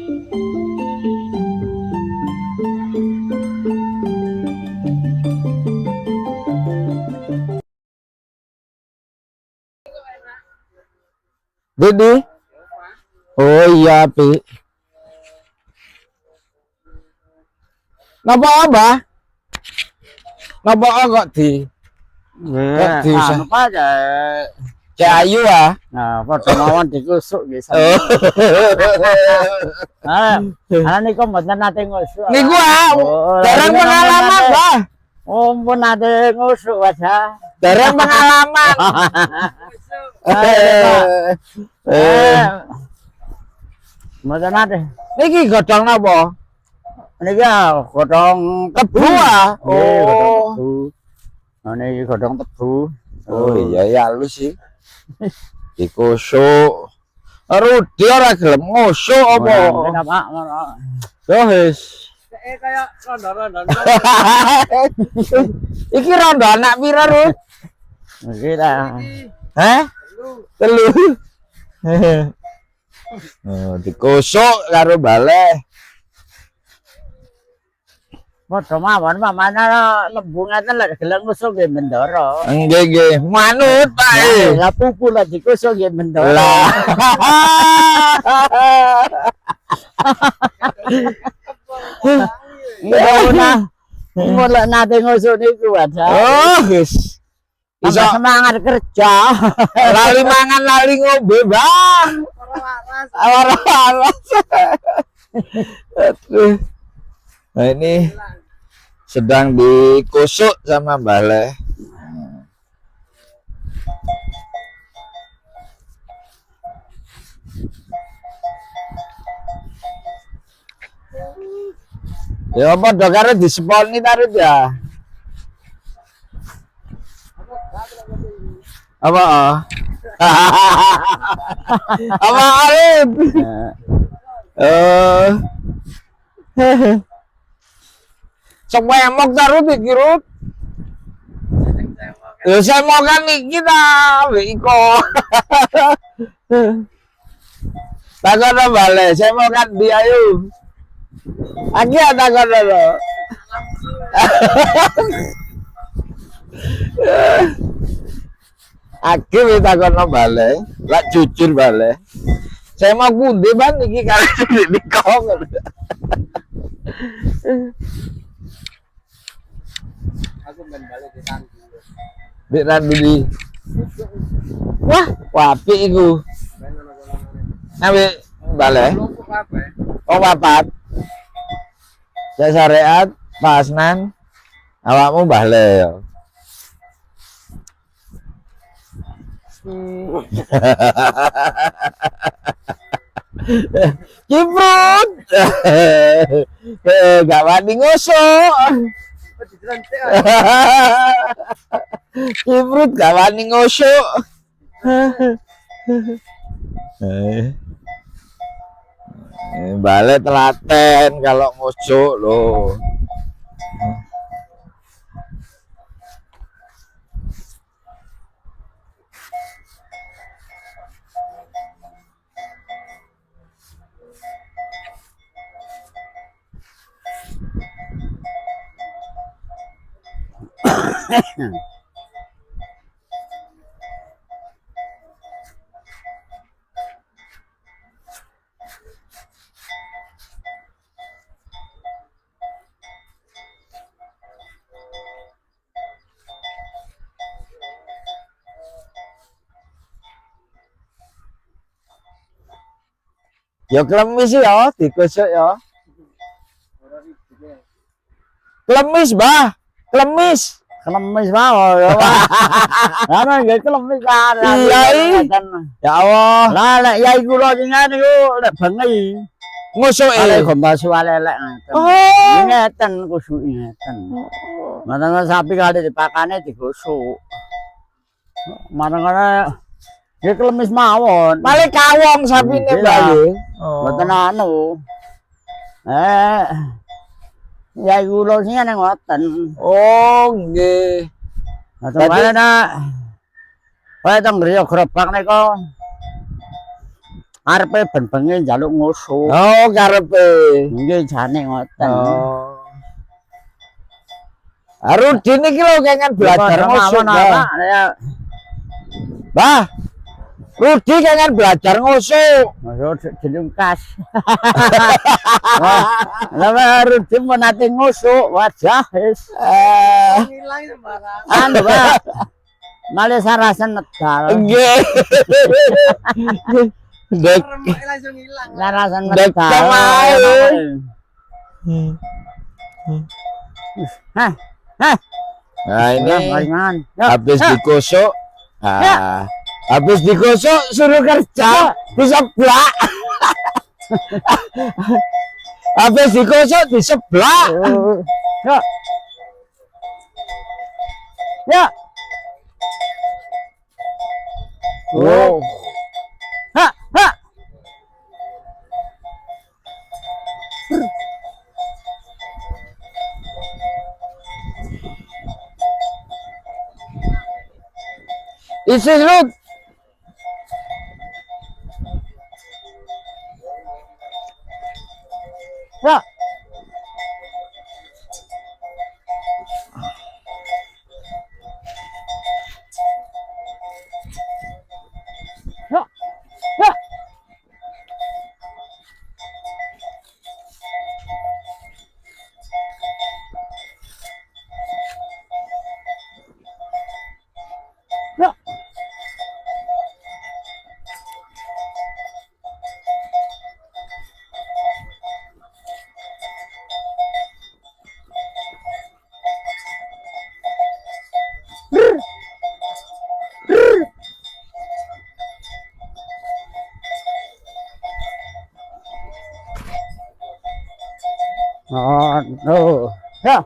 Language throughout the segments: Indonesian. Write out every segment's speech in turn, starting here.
Didi. Oh iya, Pi. Napa apa? Napa kok di? Nggih, Di usah. anu Pak Cek ayu ah. nah padha mawon dikusuk nggih sampeyan. Oh. Niku mboten nate ngusuk. Niku Oh, dereng niku pengalaman, nate- Bah. Oh, pun nate ngusuk wajah. Dereng pengalaman. Mboten nate. Niki godhong napa? Niki godhong Tebu ah. Nggih, godhong Oh. tebu. Nah, niki godhong tebu. Oh iya ya halus sih. Dikusuk. Rudi ora gelem ngusuk apa? Apa Pak? Yo wis. Kayak rondo-rondo. Iki rondo anak pira, Rut? Nggih ta. Hah? Telu. Oh, dikusuk karo baleh. Padha mawon pamane lembu ngaten lek gelem ngusuk nggih mendoro. Nggih nggih, manut Pak. Lah pupu lek dikusuk nggih mendoro. Lah. Mun lek nate ngusuk niku wae. Oh, wis. Bisa Iso semangat kerja. lali mangan lali ngombe, Bang. Waras. Aduh. Nah, ini sedang dikusuk sama baleh. Ya apa dok karo diseponi tarit ya? Apa? Apa Arif? Semua emok tarut iki Rut. Ya saya mau kan iki ta, iko. Takon balik, saya mau kan dia ayo. Lagi ada takon lo. Aki wis takon balik, lak jujur balik. Saya mau pundi ban iki kali di kong. Aku ben balik di tandu. Di Randuli. Wah, wapi iku. Nabi balik. Oh papat. Saya syariat, pasnan, awakmu balik ya. Kiprut. Gak wani ngusuk. Kiprut gak wani ngusuk. Balik telaten kalau ngusuk loh. Ya klemis ya, dikusuk ya. Klemis, Bah. Klemis. Klemis mawon ya. Ana nggih klemis kan. Iya, ya Allah. Lah lek yai kula jenengan niku lek bengi Ngusuk ale gombasu alelek ngaten. Oh. Ngeten kusuke ngeten. Manang sapi kali dipakane digosok. Manang ya klemis mawon. Malah kawong sapine, Iya. Mbak. Mboten anu. Ya kula sing ana ngoten. Oh, nggih. Ngoten wae nak. Wae teng griya gerobak nika. arepe ben bengi njaluk ngusuk. Oh, karepe. Nggih jane ngoten. Oh. Rudin iki lho kangen belajar Padha ngusuk. mawon, Pak. Ya, Bah. Rudi kangen belajar ngusuk. ngusuk dilungkas. Wah, lha Rudi menate ngusuk wajah wis Hilang sembarang. anu, Pak. Male sarasen nedal. Nggih. Dek. Remek langsung hilang. Sarasen Dek, nedal. kemae. Hah, hah. Nah, ini Gorengan. habis digosok. Ah, habis digosok suruh kerja diseblak. Habis digosok diseblak. Ya. Ya. Oh. Ha, ha. Isi lu. Ya. Ya. Ya. Ya. Oh, no. Ya.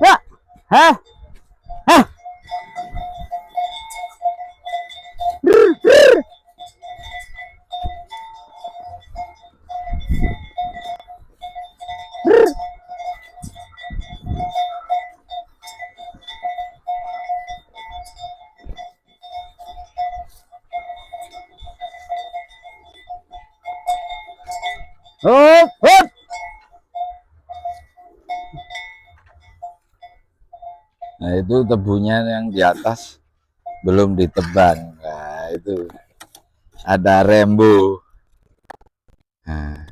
Ya. Hah? Hah? Hop, hop. Nah, itu tebunya yang di atas belum ditebang. Nah, itu ada rembu. Nah.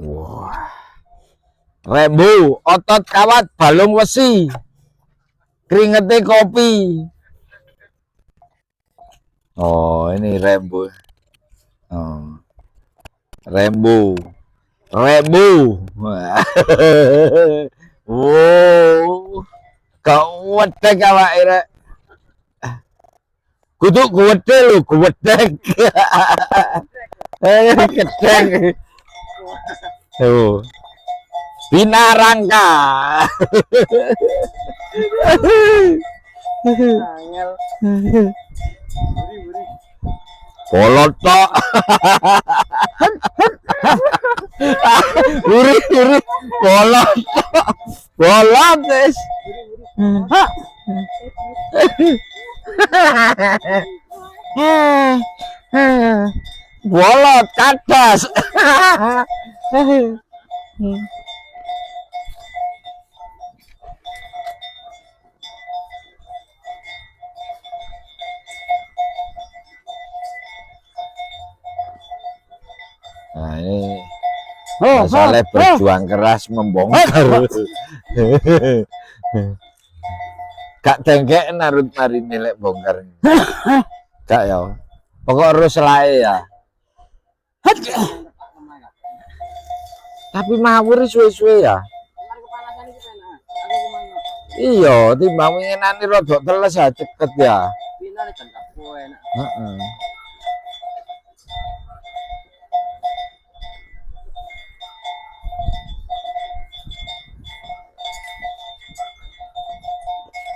Wah. Rembu, otot kawat balung wesi. Keringetnya kopi. Oh, ini rembu. Oh. Rembu. Rembu. Wow. Kau wedek awake rek. Kudu gede lho, gedek. Gedek. Tuh. Bina rangka. Angel. Buri. Kolot tok. Uri. Kolot tok. Kolot guys. Bolot kadas. Nah, ini masalah berjuang keras membongkar. Gak dengkek narut mari nilai bongkar. Gak ya. Pokok harus selai ya. Tapi mawur suwe-suwe ya. Kepanasan iki penak. Aku kemana? Iya, timbang winginane rodok teles ya ceket ya. Pindah nih kan aku enak. Heeh.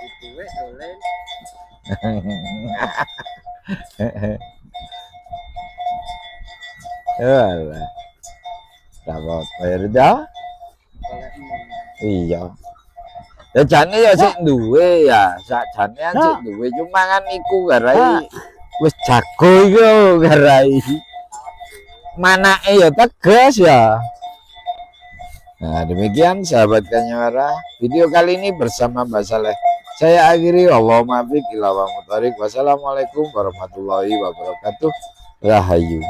Itu wes dolen. Alah. Dapat bayar dah. Iya. Ya jane ya sik duwe ya, sakjane sik duwe cuma kan iku garai wis jago iku garai. Manake ya tegas ya. Nah, demikian sahabat Kanyawara, video kali ini bersama Mbak Saleh. Saya akhiri, Allahumma fiq ila wa mutariq. Wassalamualaikum warahmatullahi wabarakatuh. Rahayu.